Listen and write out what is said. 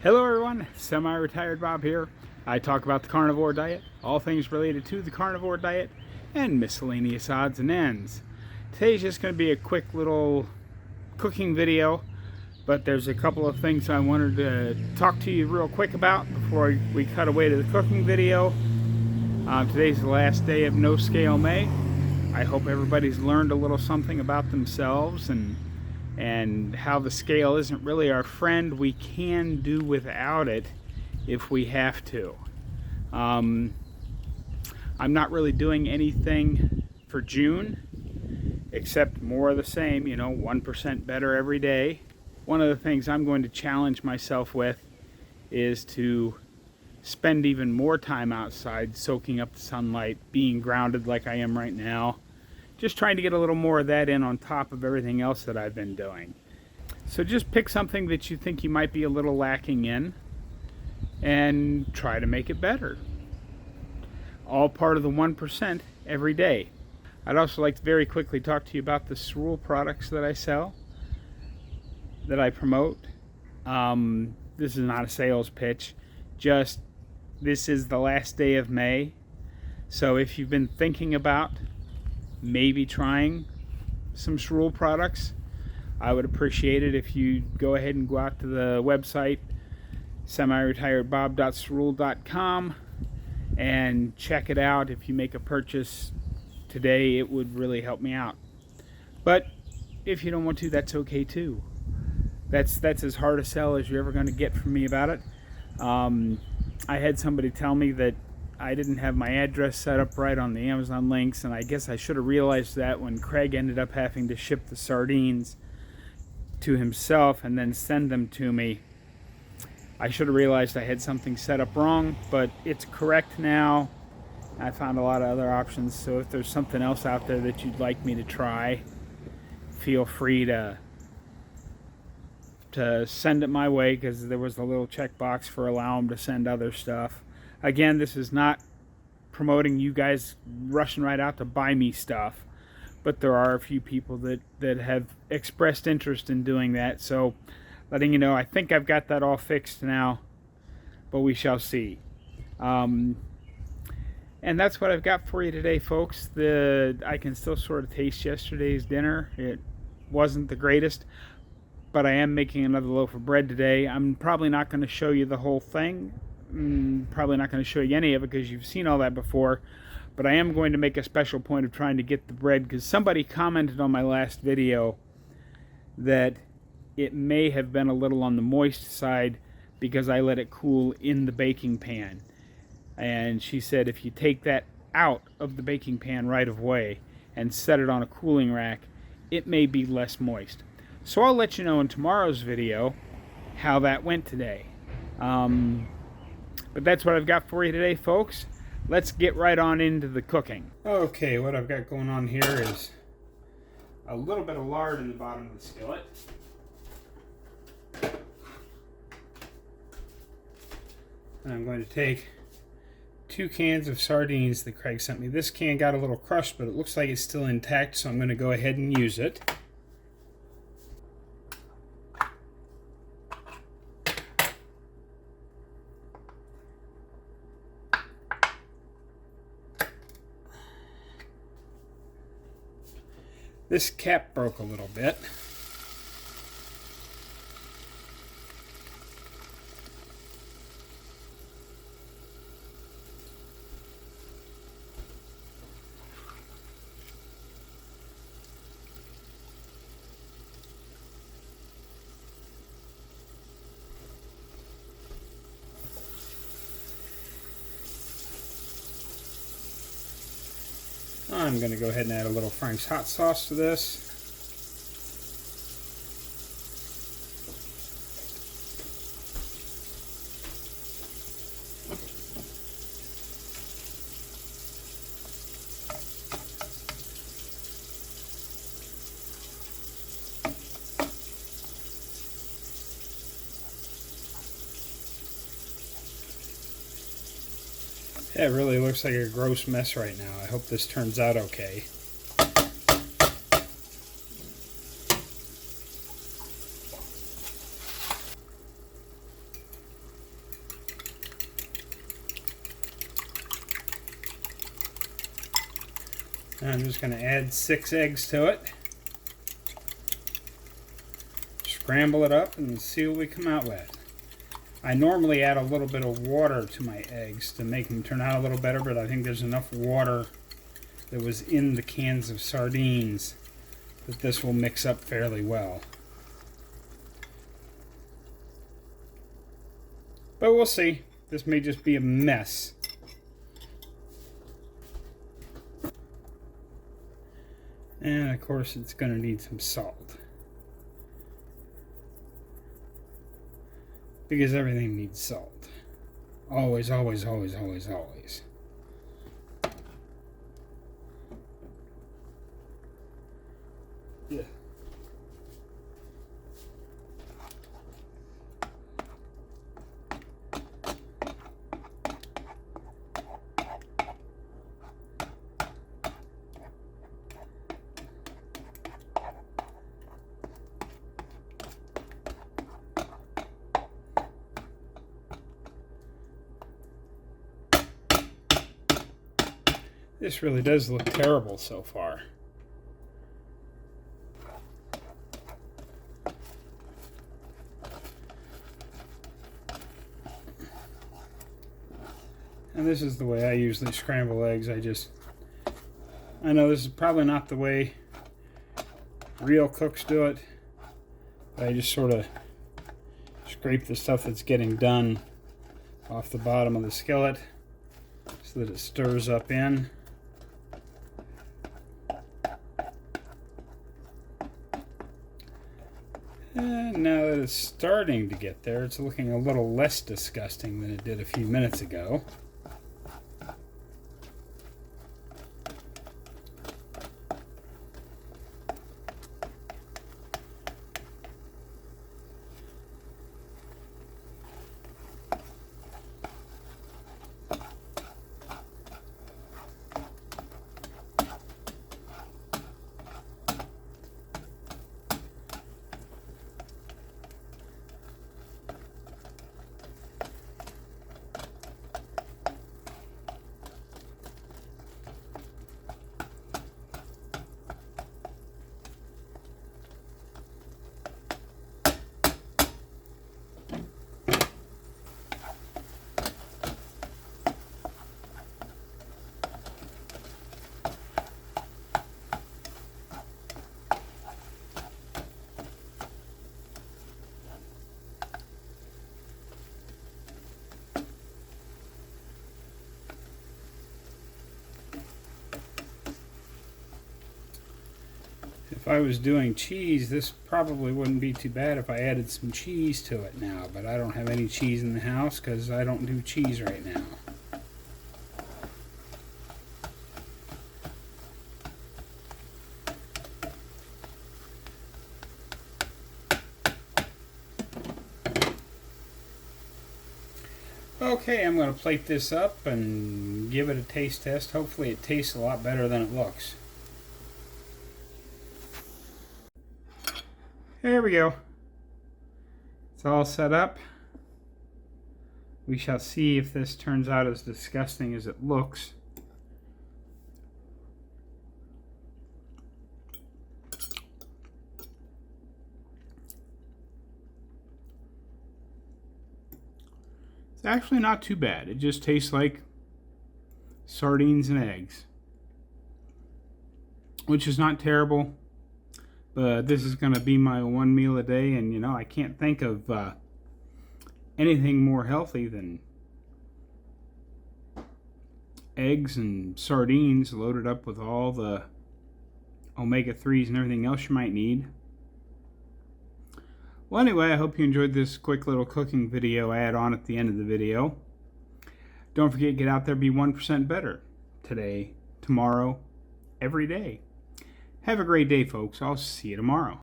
Hello everyone, Semi-Retired Bob here. I talk about the carnivore diet, all things related to the carnivore diet, and miscellaneous odds and ends. Today's just going to be a quick little cooking video, but there's a couple of things I wanted to talk to you real quick about before we cut away to the cooking video. Today's the last day of No Scale May. I hope everybody's learned a little something about themselves and how the scale isn't really our friend. We can do without it if we have to. I'm not really doing anything for June except more of the same, 1% better every day. One of the things I'm going to challenge myself with is to spend even more time outside soaking up the sunlight, being grounded like I am right now. Just trying to get a little more of that in on top of everything else that I've been doing. So just pick something that you think you might be a little lacking in and try to make it better. All part of the 1% every day. I'd also like to very quickly talk to you about the Cerule products that I sell, that I promote. This is not a sales pitch, just this is the last day of May. So if you've been thinking about maybe trying some Cerule products, I would appreciate it if you go ahead and go out to the website SemiRetiredBob.Cerule.com and check it out. If you make a purchase today, it would really help me out. But if you don't want to, that's okay too. That's as hard a sell as you're ever going to get from me about it. I had somebody tell me that I didn't have my address set up right on the Amazon links, and I guess I should have realized that when Craig ended up having to ship the sardines to himself and then send them to me. I should have realized I had something set up wrong, but it's correct now. I found a lot of other options, so if there's something else out there that you'd like me to try, feel free to send it my way, because there was a little checkbox for allow them to send other stuff. Again, this is not promoting you guys rushing right out to buy me stuff, but there are a few people that have expressed interest in doing that, so letting you know, I think I've got that all fixed now, but we shall see. And that's what I've got for you today, folks. I can still sort of taste yesterday's dinner. It wasn't the greatest, but I am making another loaf of bread today. I'm probably not going to show you the whole thing. Probably not going to show you any of it because you've seen all that before, but I am going to make a special point of trying to get the bread, because somebody commented on my last video that it may have been a little on the moist side because I let it cool in the baking pan, and she said if you take that out of the baking pan right away and set it on a cooling rack, it may be less moist. So I'll let you know in tomorrow's video how that went today. But that's what I've got for you today, folks. Let's get right on into the cooking. Okay, what I've got going on here is a little bit of lard in the bottom of the skillet. And I'm going to take 2 cans of sardines that Craig sent me. This can got a little crushed, but it looks like it's still intact, so I'm going to go ahead and use it. This cap broke a little bit. I'm going to go ahead and add a little Frank's hot sauce to this. It really looks like a gross mess right now. I hope this turns out okay. And I'm just going to add 6 eggs to it. Scramble it up and see what we come out with. I normally add a little bit of water to my eggs to make them turn out a little better, but I think there's enough water that was in the cans of sardines that this will mix up fairly well. But we'll see. This may just be a mess. And of course it's going to need some salt. Because everything needs salt. Always, always, always, always, always. Yeah. This really does look terrible so far. And this is the way I usually scramble eggs. I know this is probably not the way real cooks do it, but I just sort of scrape the stuff that's getting done off the bottom of the skillet so that it stirs up in. And now that it's starting to get there, it's looking a little less disgusting than it did a few minutes ago. If I was doing cheese, this probably wouldn't be too bad if I added some cheese to it now, but I don't have any cheese in the house because I don't do cheese right now. Okay, I'm going to plate this up and give it a taste test. Hopefully it tastes a lot better than it looks. There we go. It's all set up. We shall see if this turns out as disgusting as it looks. It's actually not too bad. It just tastes like sardines and eggs, which is not terrible. But this is going to be my one meal a day, and you know, I can't think of anything more healthy than eggs and sardines loaded up with all the omega-3s and everything else you might need. Well, anyway, I hope you enjoyed this quick little cooking video I add on at the end of the video. Don't forget, get out there, be 1% better today, tomorrow, every day. Have a great day, folks. I'll see you tomorrow.